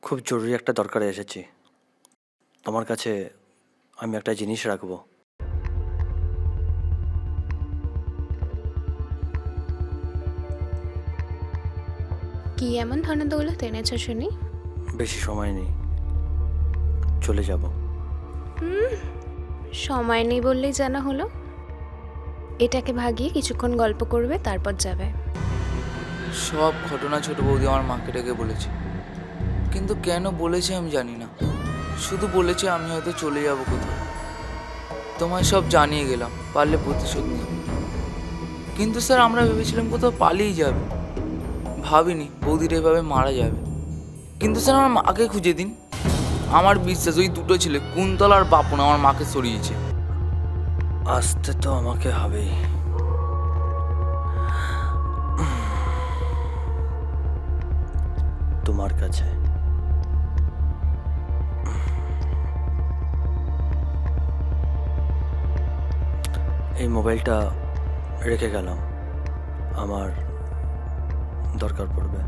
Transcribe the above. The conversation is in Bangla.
খুব জরুরি একটা দরকারে এসেছি। তোমার কাছে আমি একটা জিনিস রাখবো। কি এমন ধনদৌলত এনেছ শুনি? বেশি সময় নেই, চলে যাব। সময় নেই বললেই জানা হলো। এটাকে ভাগিয়ে কিছুক্ষণ গল্প করবে, তারপর যাবে। সব ঘটনা ছোট বৌদি আমার মাকে ডেকে বলেছে, কিন্তু কেন বলেছে আমি জানি না। শুধু বলেছে আমি হয়তো চলে যাব কোথাও। তোমায় সব জানিয়ে গেলাম, পারলে প্রতিশোধ নিও। কিন্তু স্যার আমরা ভেবেছিলাম কোথাও পালিয়ে যাবে, ভাবিনি বৌদিটা এভাবে মারা যাবে। কিন্তু স্যার আমার মাকে খুঁজে দিন, আমার বিশ্বাস ওই দুটো ছেলে কুন্তল আর বাপন আমার মাকে সরিয়েছে। আসতে তো আমাকে হবেই। তোমার কাছে এই মোবাইলটা রেখে গেলাম, আমার দরকার পড়বে।